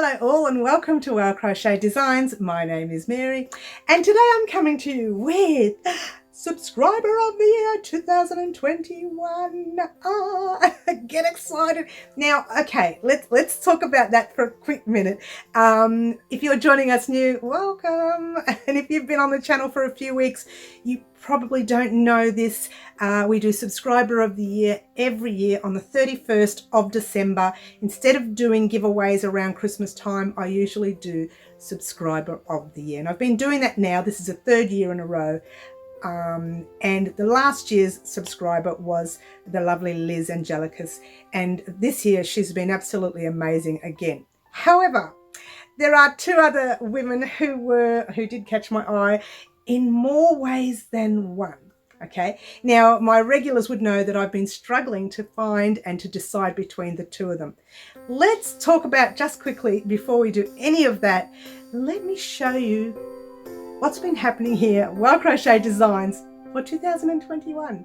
Hello all and welcome to Well Crochet Designs. My name is Mary and today I'm coming to you with Subscriber of the Year 2021. Get excited. Now, okay, let's talk about that for a quick minute. If you're joining us new, welcome. And if you've been on the channel for a few weeks, you probably don't know this. We do Subscriber of the Year every year on the 31st of December. Instead of doing giveaways around Christmas time, I usually do Subscriber of the Year. And I've been doing that now. This is the third year in a row. And the last year's subscriber was the lovely Liz Angelicus, and this year she's been absolutely amazing again. However, there are two other women who did catch my eye in more ways than one. Okay, now my regulars would know that I've been struggling to find and to decide between the two of them. Let's talk about, just quickly before we do any of that, let me show you what's been happening here at Well Crochet Designs for 2021.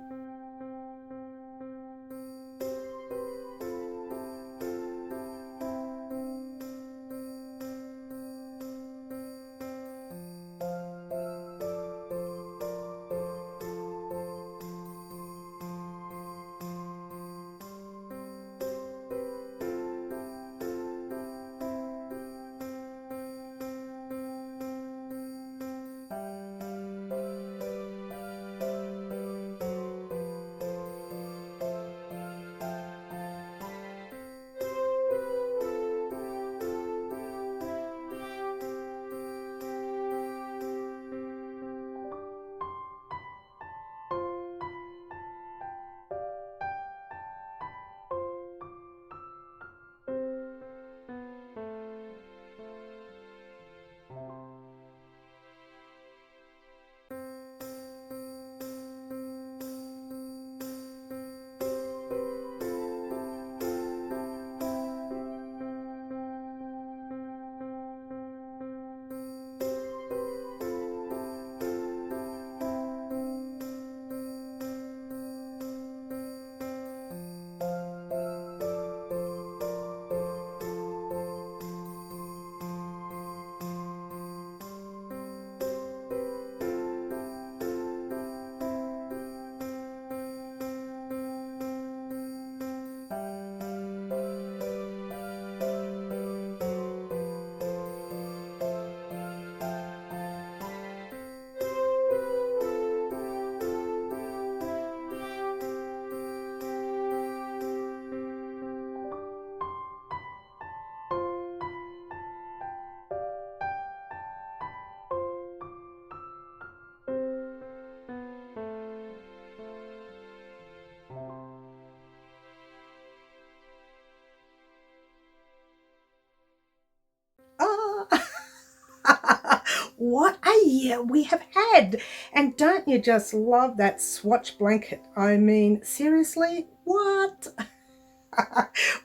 What a year we have had! And don't you just love that swatch blanket? I mean, seriously, what?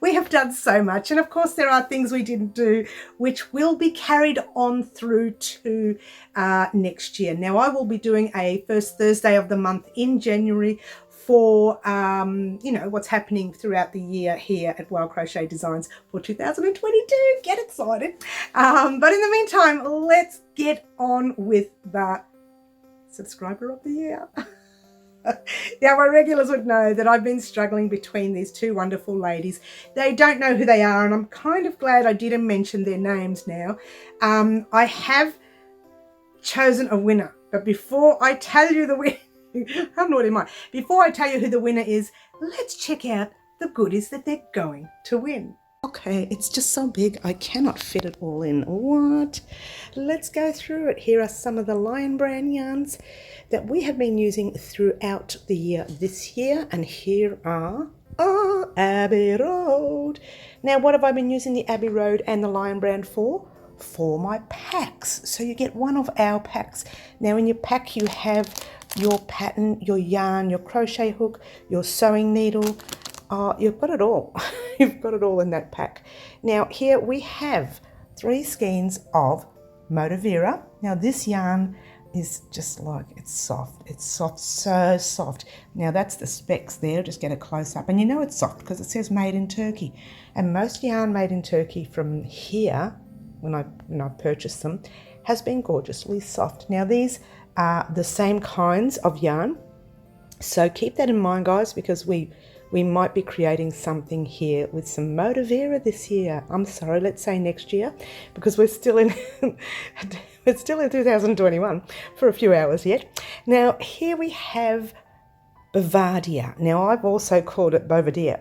We have done so much, and of course there are things we didn't do which will be carried on through to next year. Now I will be doing a first Thursday of the month in January for you know, what's happening throughout the year here at Well Crochet Designs for 2022. Get excited. But in the meantime, let's get on with the Subscriber of the Year. Now my regulars would know that I've been struggling between these two wonderful ladies. They don't know who they are, and I'm kind of glad I didn't mention their names now. I have chosen a winner, but before I tell you the winner, how naughty am I? Before I tell you who the winner is, let's check out the goodies that they're going to win. Okay, it's just so big I cannot fit it all in. What? Let's go through it. Here are some of the Lion Brand yarns that we have been using throughout the year this year, and here are Abbey Road. Now, what have I been using the Abbey Road and the Lion Brand for? For my packs. So you get one of our packs. Now in your pack you have your pattern, your yarn, your crochet hook, your sewing needle. You've got it all. You've got it all in that pack. Now here we have 3 skeins of Motivera. Now this yarn is just like, it's soft. It's soft, so soft. Now that's the specs there, just get a close up. And you know it's soft because it says made in Turkey. And most yarn made in Turkey from here, when I purchased them, has been gorgeously soft. Now these are the same kinds of yarn. So keep that in mind, guys, because we might be creating something here with some Motivera this year. I'm sorry, let's say next year, because we're still in it's still in 2021 for a few hours yet. Now here we have Bavaria. Now I've also called it Bovadilla,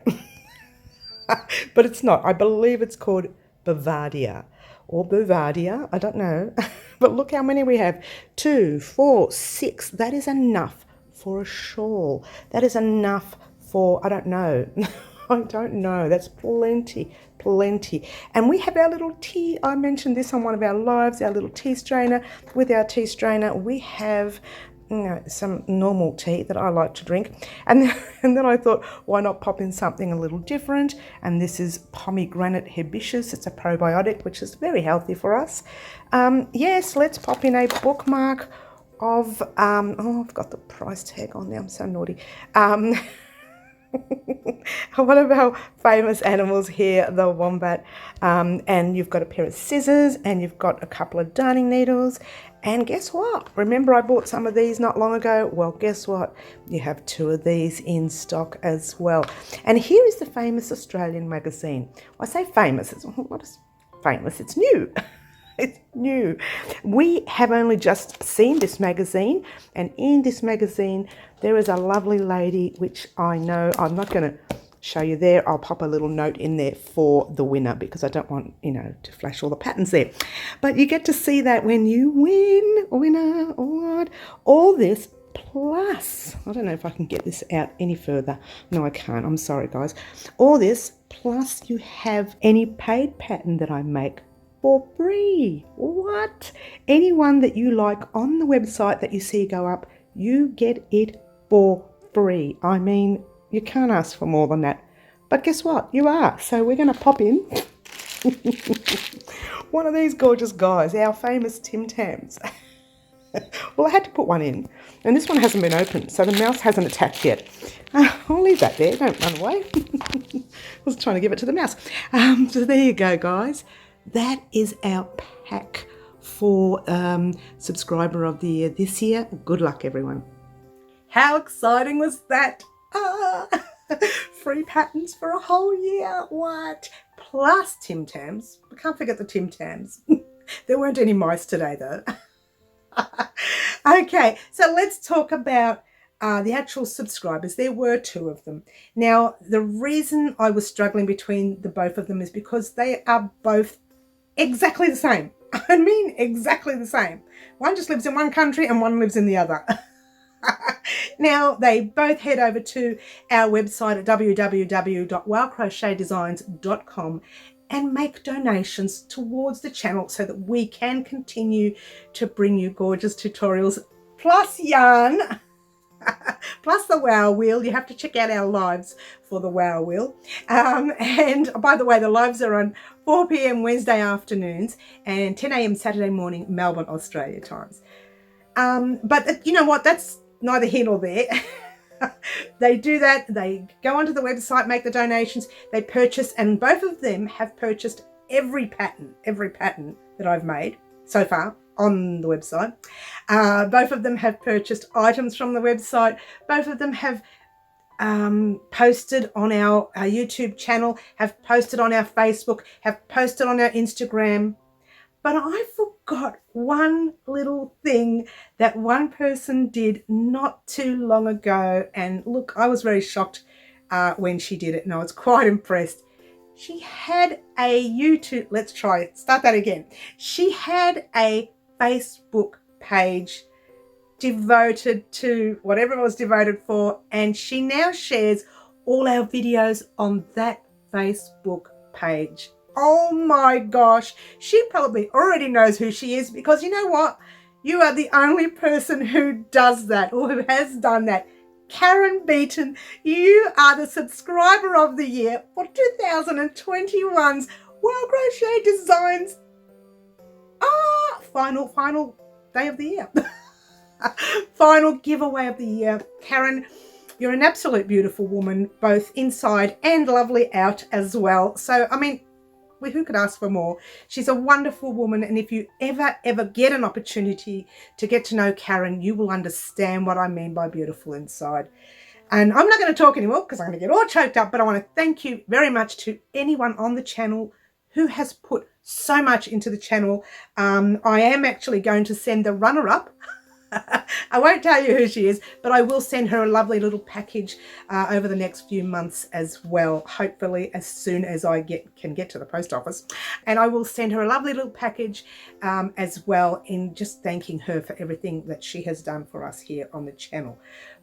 but it's not. I believe it's called Bavaria or Bavaria. I don't know, but look how many we have. 2, 4, 6. That is enough for a shawl. That is enough for, I don't know. I don't know. That's plenty, plenty. And we have our little tea. I mentioned this on one of our lives, our little tea strainer. With our tea strainer, we have some normal tea that I like to drink. And then I thought, why not pop in something a little different? And this is pomegranate hibiscus. It's a probiotic, which is very healthy for us. Yes, let's pop in a bookmark of, oh, I've got the price tag on there. I'm so naughty. One of our famous animals here, the wombat, and you've got a pair of scissors and you've got a couple of darning needles, and guess what? Remember I bought some of these not long ago? Well, guess what? You have 2 of these in stock as well. And here is the famous Australian magazine. I say famous, it's not famous, it's new. It's new. We have only just seen this magazine, and in this magazine there is a lovely lady, which I know I'm not going to show you there. I'll pop a little note in there for the winner because I don't want, to flash all the patterns there. But you get to see that when you win, winner, award, all this plus, I don't know if I can get this out any further. No, I can't. I'm sorry, guys. All this plus you have any paid pattern that I make for free. What? Anyone that you like on the website that you see go up, you get it for free. I mean, you can't ask for more than that. But guess what? You are. So we're going to pop in one of these gorgeous guys, our famous Tim Tams. Well, I had to put one in, and this one hasn't been opened, so the mouse hasn't attached yet. I'll leave that there. Don't run away. I was trying to give it to the mouse. So there you go, guys. That is our pack for subscriber of the year this year. Good luck, everyone. How exciting was that? Free patterns for a whole year. What? Plus Tim Tams. We can't forget the Tim Tams. There weren't any mice today, though. Okay, so let's talk about the actual subscribers. There were 2 of them. Now, the reason I was struggling between the both of them is because they are both exactly the same. I mean, exactly the same. One just lives in one country and one lives in the other. Now, they both head over to our website at www.wowcrochetdesigns.com and make donations towards the channel so that we can continue to bring you gorgeous tutorials, plus yarn, plus the Wow Wheel. You have to check out our lives for the Wow Wheel. And by the way, the lives are on 4 p.m. Wednesday afternoons and 10 a.m. Saturday morning, Melbourne, Australia times. But you know what? That's neither here nor there. They do that. They go onto the website, make the donations, they purchase, and both of them have purchased every pattern that I've made so far on the website. Both of them have purchased items from the website. Both of them have posted on our YouTube channel, have posted on our Facebook, have posted on our Instagram. But I forgot one little thing that one person did not too long ago. And look, I was very shocked when she did it, and I was quite impressed. She had a YouTube, let's try it, start that again. She had a Facebook page devoted to whatever it was devoted for, and she now shares all our videos on that Facebook page. Oh my gosh, she probably already knows who she is, because you know what? You are the only person who does that, or who has done that. Karen Beaton, you are the subscriber of the year for 2021's Wow Crochet Designs final day of the year. Final giveaway of the year. Karen, you're an absolute beautiful woman, both inside and lovely out as well. So, I mean, who could ask for more? She's a wonderful woman, and if you ever get an opportunity to get to know Karen, you will understand what I mean by beautiful inside. And I'm not going to talk anymore because I'm going to get all choked up, but I want to thank you very much to anyone on the channel who has put so much into the channel. I am actually going to send the runner-up. I won't tell you who she is, but I will send her a lovely little package over the next few months as well, hopefully as soon as I can get to the post office. And I will send her a lovely little package as well, in just thanking her for everything that she has done for us here on the channel.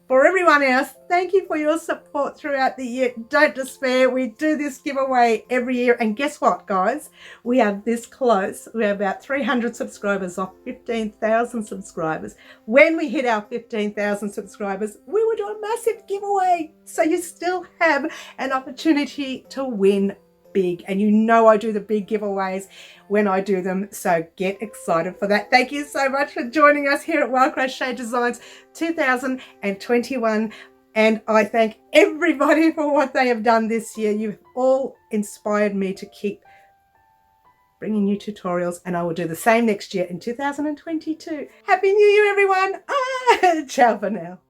For everyone else, thank you for your support throughout the year. Don't despair. We do this giveaway every year. And guess what, guys? We are this close. We're about 300 subscribers off 15,000 subscribers. When we hit our 15,000 subscribers, we will do a massive giveaway. So you still have an opportunity to win big. And you know I do the big giveaways when I do them, so get excited for that. Thank you so much for joining us here at Wild Crochet Designs 2021, and I thank everybody for what they have done this year. You've all inspired me to keep bringing you tutorials, and I will do the same next year in 2022. Happy New Year, everyone. Ciao for now.